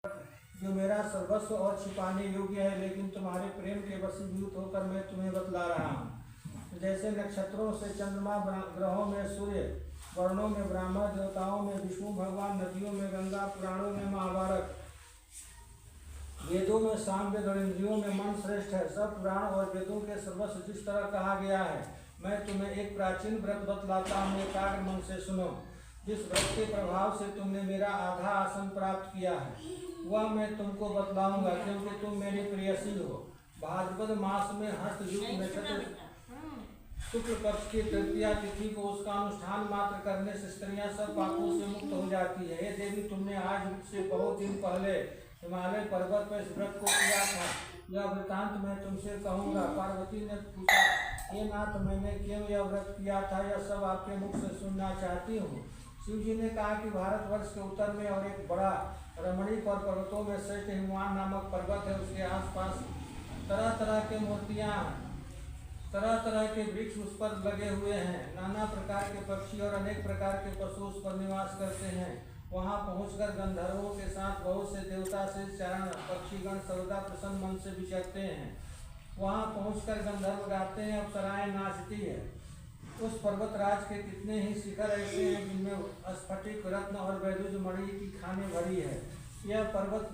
जो मेरा सर्वस्व और छिपाने योग्य है, लेकिन तुम्हारे प्रेम के वशीभूत होकर मैं तुम्हें बतला रहा हूँ। जैसे नक्षत्रों से चंद्रमा, ग्रहों में सूर्य, वर्णों में ब्रह्मा, देवताओं में विष्णु भगवान, नदियों में गंगा, पुराणों में महाभारत, वेदों में सामवेद और इंद्रियों में मन श्रेष्ठ है। सब पुराण और वेदों के सर्वस्व जिस तरह कहा गया है, मैं तुम्हें एक प्राचीन व्रत बतलाता हूँ, एकाग्र मन से सुनो। जिस व्रत के प्रभाव से तुमने मेरा आधा आसन प्राप्त किया है, वह मैं तुमको बतलाऊंगा, क्योंकि तुम मेरी प्रेयसी हो। भाद्रपद मास में हस्त युक्त नक्षत्र शुक्ल पक्ष की तृतीया तिथि को उसका अनुष्ठान मात्र करने से स्त्रियां सब पापों से मुक्त हो जाती है। हे देवी, तुमने आज से बहुत दिन पहले हिमालय पर्वत पर इस व्रत को किया था। यह वृतांत मैं तुमसे कहूँगा। पार्वती ने पूछा, हे नाथ, मैंने क्यों यह व्रत किया था, यह सब आपके मुख से सुनना चाहती हूँ। शिव जी ने कहा कि भारतवर्ष के उत्तर में और एक बड़ा रमणीक और पर्वतों में श्रेष्ठ हिमवान नामक पर्वत है। उसके आसपास तरह तरह के मूर्तियाँ, तरह तरह के वृक्ष उस पर लगे हुए हैं। नाना प्रकार के पक्षी और अनेक प्रकार के पशु उस पर निवास करते हैं। वहां पहुंचकर गंधर्वों के साथ बहुत से देवता से चारण पक्षीगण सर्वदा प्रसन्न मन से विचरते हैं। वहां पहुंचकर गंधर्व गाते हैं, अप्सराएं नाचती है। उस पर्वतराज के कितने ही शिखर ऐसे हैं जिनमें स्फटिक, रत्न और वैदुज मणि की खाने भरी है। यह पर्वत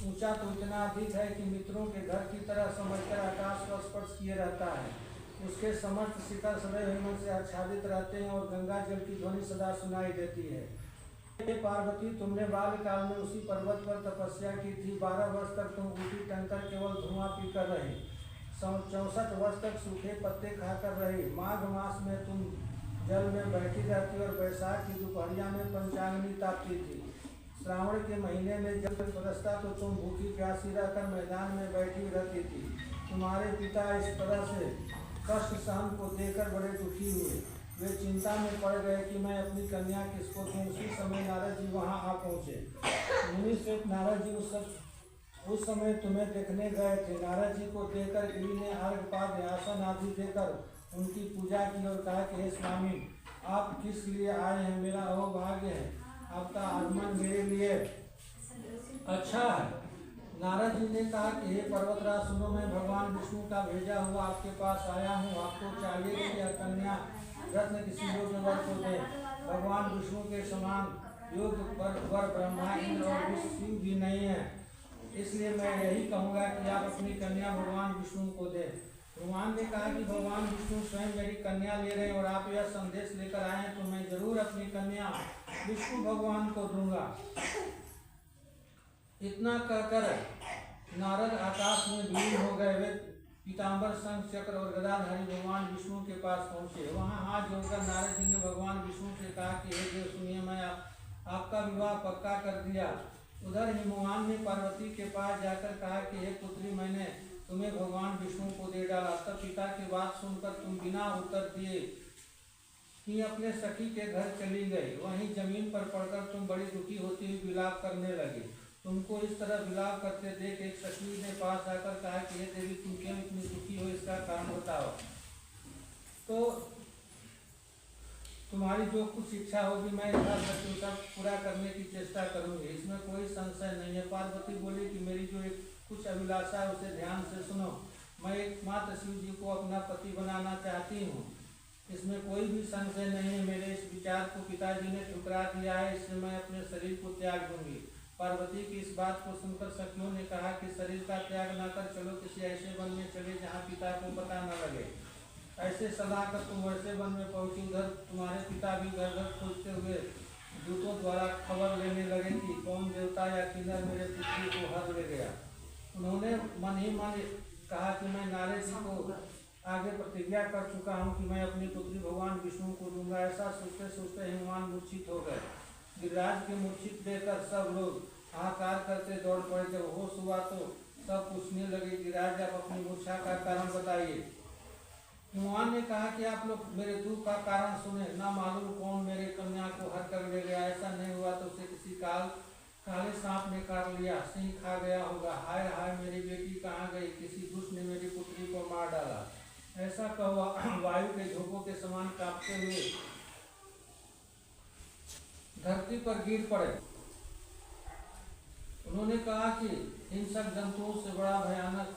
ऊंचा तो इतना अधिक है कि मित्रों के घर की तरह समझकर आकाश को स्पर्श किए रहता है। उसके समस्त शिखर सदैव हिमन से आच्छादित रहते हैं और गंगा जल की ध्वनि सदा सुनाई देती है। हे पार्वती, तुमने बाल्यकाल में उसी पर्वत पर तपस्या की थी। 12 वर्ष तक तुम ऊटी टंकर केवल धुआं पीकर रहे। 64 वर्ष तक सूखे पत्ते खाकर रहे। माघ मास में तुम जल में बैठी रहती और वैशाख की दोपहरिया में पंचाग्नि तापती थी। श्रावण के महीने में जब बरसता तो तुम भूखी प्यासी रहकर मैदान में बैठी रहती थी। तुम्हारे पिता इस तरह से कष्ट सहन को देखकर बड़े दुखी हुए। वे चिंता में पड़ गए कि मैं अपनी कन्या किसको दूं। उसी समय नारद जी वहां आ पहुंचे। मुनि श्रेष्ठ नारद जी उस समय तुम्हें देखने गए थे। नारद जी को देखकर गिरी ने अर्घपाद, आसन आदि देकर उनकी पूजा की और कहा कि हे स्वामी, आप किस लिए आए हैं? मेरा अहोभाग्य है, आपका आगमन मेरे लिए अच्छा है। नारद जी ने कहा कि हे पर्वतराज सुनो, मैं भगवान विष्णु का भेजा हुआ आपके पास आया हूँ। आपको चाहिए कि यह कन्या रत्न किसी योग्य वर को दे। भगवान विष्णु के समान योग्य वर ब्रह्मा, इंद्र और शिव भी नहीं है। इसलिए मैं यही कहूँगा कि आप अपनी कन्या भगवान विष्णु को दे। भगवान ने कहा कि भगवान विष्णु स्वयं मेरी कन्या ले रहे हैं और आप यह संदेश लेकर आए हैं, तो मैं जरूर अपनी कन्या विष्णु भगवान को दूंगा। इतना कहकर नारद आकाश में विलीन हो गए। वे पीताम्बर, शंख, चक्र और गदाधारी भगवान विष्णु के पास पहुंचे। वहां हाथ जोड़कर नारद जी ने भगवान विष्णु से कहा कि हे देव, सुनिए, मैं आपका विवाह पक्का कर दिया। उधर हिमवान ने पार्वती के पास जाकर कहा कि हे पुत्री, मैंने तुम्हें भगवान विष्णु को दे डाला। तब पिता की बात सुनकर तुम बिना उत्तर दिए ही अपने सखी के घर चली गई। वहीं जमीन पर पड़कर तुम बड़ी दुखी होती हुई विलाप करने लगी। तुमको इस तरह विलाप करते देख एक सखी ने पास आकर कहा कि हे देवी, तुम क्यों इतनी दुखी हो, इसका कारण बताओ, तो तुम्हारी जो कुछ इच्छा होगी मैं सब पूरा करने की चेष्टा करूंगी, इसमें कोई संशय नहीं है। पार्वती बोली कि मेरी जो एक कुछ अभिलाषा है उसे ध्यान से सुनो। मैं एकमात्र शिव जी को अपना पति बनाना चाहती हूँ, इसमें कोई भी संशय नहीं है। मेरे इस विचार को पिताजी ने ठुकरा दिया है, इससे मैं अपने शरीर को त्याग दूंगी। पार्वती की इस बात को सुनकर सखियों ने कहा कि शरीर का त्याग न कर चलो, किसी ऐसे वन में चले जहाँ पिता को पता न लगे। ऐसे सलाह कर तुम वैसे वन में पहुंची। उधर तुम्हारे पिता भी घर घर खोजते हुए दूतों द्वारा खबर लेने लगे कि कौन देवता या किन्नर मेरे पुत्री को हर ले गया। उन्होंने मन ही मन कहा कि मैं नारद जी को आगे प्रतिज्ञा कर चुका हूँ कि मैं अपनी पुत्री भगवान विष्णु को दूंगा। ऐसा सोचते सोचते हिमवान मूर्छित हो गए। गिरिराज के मूर्छित देखकर सब लोग हाहाकार करते दौड़ पड़े। जब होश हुआ तो सब पूछने लगे, गिरिराज आप अपनी मूर्छा का कारण बताइए। हिमवान ने कहा कि आप लोग मेरे दुख का कारण सुने, ना मालूम कौन मेरे कन्या को हर कर ले गया। ऐसा नहीं हुआ तो उसे किसी काले सांप ने काट लिया, सिंह खा गया होगा। हाय हाय, मेरी बेटी कहाँ गई? किसी दुष्ट ने मेरी पुत्री को मार डाला। ऐसा कहा वायु के झोंकों के समान कांपते हुए धरती पर गिर पड़े। उन्होंने कहा कि हिंसक जंतुओं से बड़ा भयानक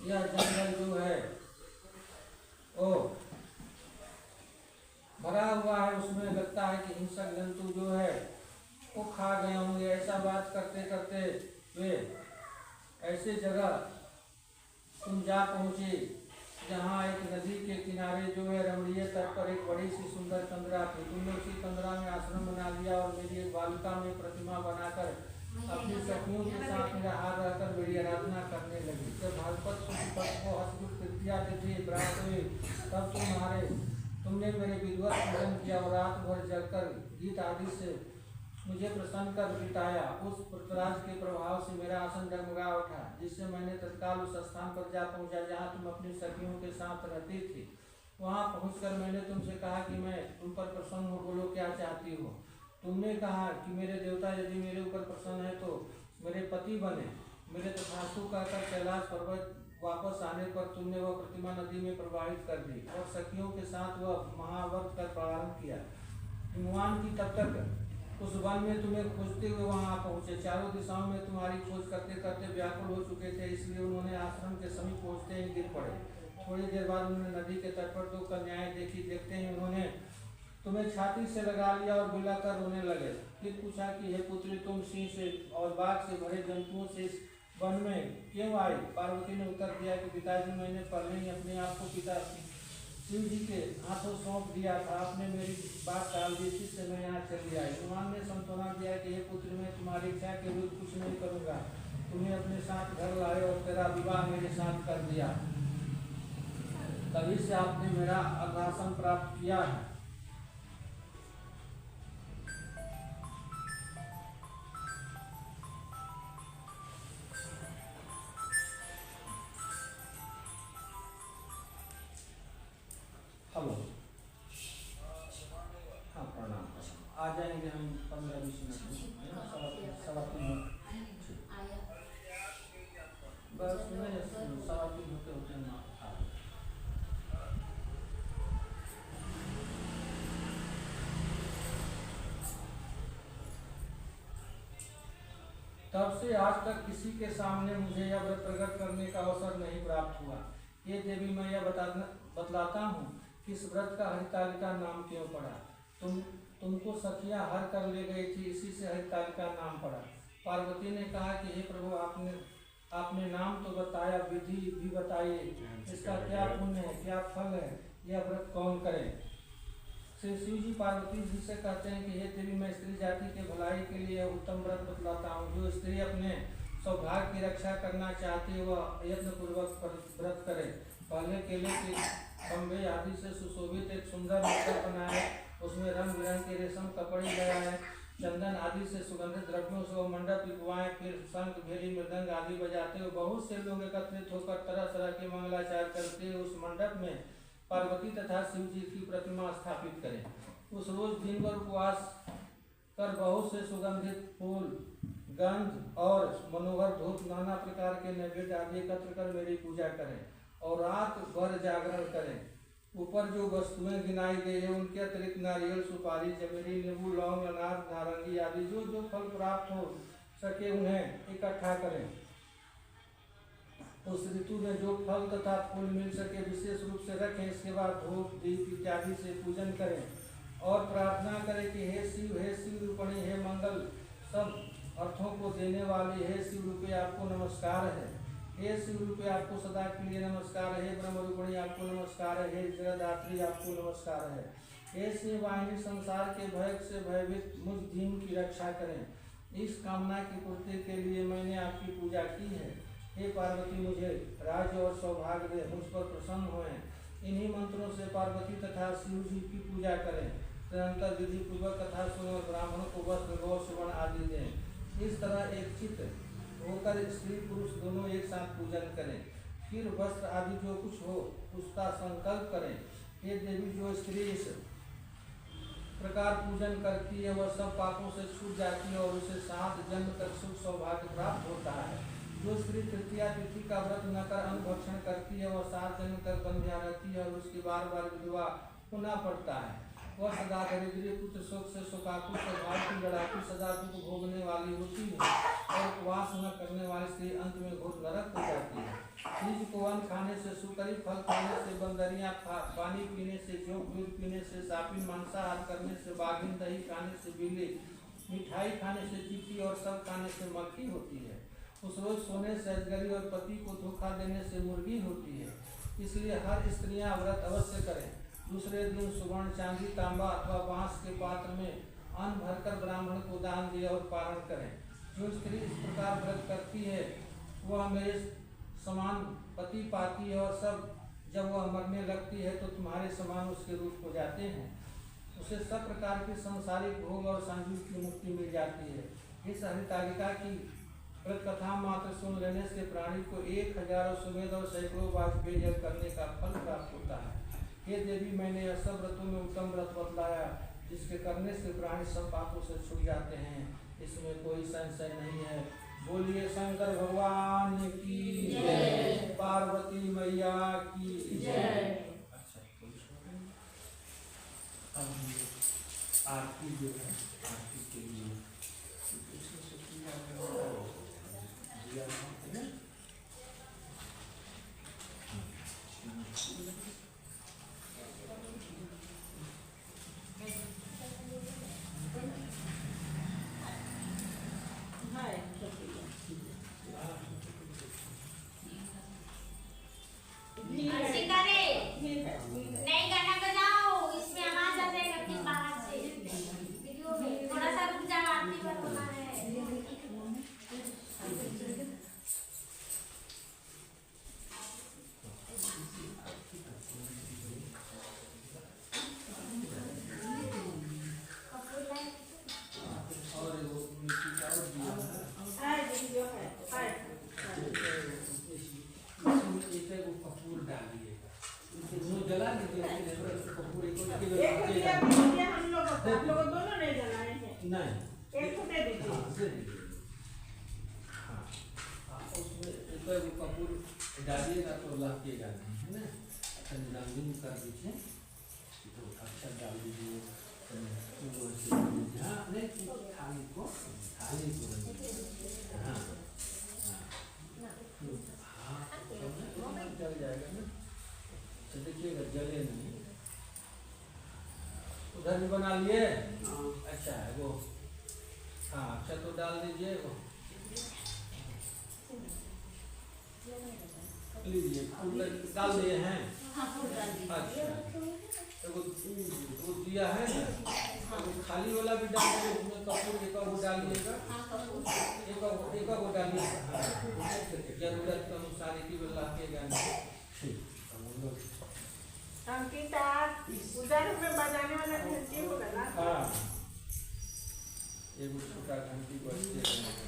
यह जंगल जो है ओ भरा हुआ है, उसमें लगता है कि हिंसक जंतु जो है वो खा गए होंगे। ऐसा बात करते करते वे ऐसे जगह तुम जा पहुँचे जहाँ एक नदी के किनारे जो है रमणीय तट पर एक बड़ी सी सुंदर कंदरा थी। तुमने उसी कंदरा में आश्रम बना लिया और मेरी एक बालिका में प्रतिमा बनाकर अपनी सखियों के साथ मेरा हाथ रहकर मेरी आराधना करने लगी। जब भागवत को हस्तुत तृतीया तिथि प्राप्त हुई तब तुमने मेरे विधिवत पूजन किया और रात भर जगकर गीत आदि से मुझे प्रसन्न कर बिताया। उस पृथ्वीराज के प्रभाव से मेरा आसन डगमगा उठा, जिससे मैंने तत्काल उस स्थान पर जा पहुंचा जहां तुम अपनी सखियों के साथ रहती थी। वहां पहुंचकर मैंने तुमसे कहा कि मैं तुम पर प्रसन्न हो, बोलो क्या चाहती हो। तुमने कहा कि मेरे देवता यदि मेरे ऊपर प्रसन्न है तो मेरे पति बने। मेरे तथास्तु कहकर कैलाश पर्वत वापस आने पर तुमने वह प्रतिमा नदी में प्रवाहित कर दी और सखियों के साथ वह महाव्रत का प्रारंभ किया। हिमवान की तब तक उस वन में तुम्हें खोजते हुए वहां पहुंचे। चारों दिशाओं में तुम्हारी खोज करते करते व्याकुल हो चुके थे, इसलिए उन्होंने आश्रम के समीप पहुंचते ही गिर पड़े। थोड़ी देर बाद उन्होंने नदी के तट पर दो कन्याएं देखी। देखते ही उन्होंने तुम्हें छाती से लगा लिया और बिलाकर रोने लगे। फिर पूछा कि हे पुत्री, तुम सिंह से और बाघ से भरे जंतुओं से इस वन में क्यों आई? पार्वती ने उत्तर दिया कि पिताजी, मैंने पहले ही अपने आप को पिता शिव जी के हाथों सौंप दिया था। आपने मेरी बात टाल दी, इससे मैं यहाँ चली आई। हनुमान ने संतोना दिया कि हे पुत्र, मैं तुम्हारी इच्छा के विरुद्ध कुछ नहीं करूँगा। तुम्हें अपने साथ घर लाए और तेरा विवाह मेरे साथ कर दिया, तभी से आपने मेरा अग्रासन प्राप्त किया है। हेलो, हाँ प्रणाम। आ जाएंगे हम 15-20 मिनट में, सवा 3 मिनट बस नहीं, सवा 3 होते हम आ गए। तब से आज तक किसी के सामने मुझे यह व्रत प्रकट करने का अवसर नहीं प्राप्त हुआ। ये देवी, मैं यह बतलाता हूँ कि इस व्रत का हरितालिका नाम क्यों पड़ा। तुमको सखियां हर कर ले गई थी, इसी से हरितालिका नाम पड़ा। पार्वती ने कहा कि हे प्रभु, आपने नाम तो बताया, विधि भी बताइए, इसका क्या पुण्य है, क्या फल है, यह व्रत कौन करे। श्री शिव जी पार्वती जी से कहते हैं कि हे देवी, मैं स्त्री जाति के भलाई के लिए उत्तम व्रत बतलाता हूँ। जो स्त्री अपने सौभाग्य की रक्षा करना चाहती है वह यत्न पूर्वक व्रत करे। पहले केले के खंभे आदि से सुशोभित एक सुंदर मंडप बनाए, उसमें रंग बिरंग के रेशम कपड़े लगाए, चंदन आदि से सुगंधित द्रव्यों से वह मंडप लिपवाएं। फिर शंख, भेरी, मृदंग आदि बजाते हुए बहुत से लोग एकत्रित होकर तरह तरह के मंगलाचार करते उस मंडप में पार्वती तथा शिव जी की प्रतिमा स्थापित करें। उस रोज दिन भर उपवास कर बहुत से सुगंधित फूल, गंध और मनोहर धूप, नाना प्रकार के नैवेद्य आदि एकत्र कर मेरी पूजा करें और रात भर जागरण करें। ऊपर जो वस्तुएं गिनाई गई है उनके अतिरिक्त नारियल, सुपारी, चमेली, नींबू, लौंग, अनार, नारंगी आदि जो जो फल प्राप्त हो सके उन्हें इकट्ठा करें। उस ऋतु में जो फल तथा फूल मिल सके विशेष रूप से रखें। इसके बाद धूप, दीप इत्यादि से पूजन करें और प्रार्थना करें कि हे शिव रूपणी, हे मंगल सब अर्थों को देने वाले, हे शिव रूपे आपको नमस्कार है। हे शिव रूपे आपको सदा के लिए नमस्कार है। हे ब्रह्म रूपणी आपको नमस्कार है। हे जगदात्री आपको नमस्कार है। हे शिव वाहिनी, संसार के भय से भयभीत मुझ दीन की रक्षा करें। इस कामना की पूर्ति के लिए मैंने आपकी पूजा की है। हे पार्वती, मुझे राज्य और सौभाग्य दे, मुझ पर प्रसन्न होएं। इन्हीं मंत्रों से पार्वती तथा शिव जी की पूजा करें। तदनंतर विधि पूर्वक कथा सुनो, ब्राह्मणों को वस्त्र, गौ, सुवर्ण आदि दें। इस तरह एक चित्त होकर स्त्री पुरुष दोनों एक साथ पूजन करें। फिर वस्त्र आदि जो कुछ हो उसका संकल्प करें। हे देवी, जो स्त्री इस प्रकार पूजन करती है वह सब पापों से छूट जाती है और उसे 7 जन्म तक सुख सौभाग्य प्राप्त होता है। जो स्त्री तृतीया तिथि का व्रत न कर अन्न भक्षण करती है वह 7 जन्म तक बंध्या रहती है और उसकी बार बार विधवा होना पड़ता है। वह सदा दरिद्री पुत्र शोक से शोकाकुल स्वभाव की लड़ाकू सदा दुख भोगने वाली होती है और उपवास न करने वाली स्त्री अंत में घोर नरक हो जाती है। बीज को अन्न खाने से, सुकरी फल खाने से, बंदरियां पानी पीने से, जोक दूध पीने से, सापिन मांसाहार करने से, बाघिन दही खाने से बिल्ली, मिठाई खाने से चींटी और सब खाने से मक्खी होती है। उस रोज सोने से अजगरी और पति को धोखा देने से मुर्गी होती है। इसलिए हर स्त्रियां व्रत अवश्य करें। दूसरे दिन सुवर्ण, चांदी, तांबा अथवा बांस के पात्र में अन्न भरकर ब्राह्मण को दान दिए और पारण करें। जो स्त्री इस प्रकार व्रत करती है वह मेरे समान पति पाती है और सब जब वह मरने लगती है तो तुम्हारे समान उसके रूप हो जाते हैं। उसे सब प्रकार के सांसारिक भोग और संजीव की मुक्ति मिल जाती है। इस हरितालिका की व्रत कथा मात्र सुन लेने से प्राणी को 1000 सुमेध और सैकड़ों वाजपेय जप करने का फल प्राप्त होता है। हे देवी, मैंने यह सब व्रतों में उत्तम व्रत बतलाया जिसके करने से प्राणी सब पापों से छूट जाते हैं। इसमें कोई संशय नहीं है। बोलिए शंकर भगवान की जय, पार्वती मैया की जय। अच्छा, आरती जो है, आरती के लिए डालिएगा तो लगेगा नहीं, है ना। अच्छा, रंगीन कर दीजिए तो अच्छा डाल दीजिए। हाँ, नहीं थाली को हाँ जल जाएगा ना। अच्छा देखिएगा जले नहीं। उधर भी बना लिए। अच्छा है वो, हाँ अच्छा तो डाल दीजिए वो। लीजिए फूल डाल दिए हैं। अच्छा वो दिया है ना, खाली वाला भी डाल दीजिए। उसमें कपूर एक वो डालिएगा, एक वो डालिएगा। जरूरत के अनुसार की वाला रखिएगा। अंकिता उधर में बजाने वाला घंटी होगा ना। हाँ, एक छोटा घंटी बजते हैं।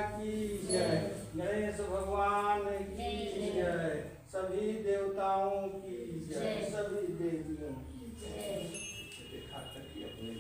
की जय, गणेश भगवान की जय, सभी देवताओं की जय, सभी देवियों की जय। देखा करके अपने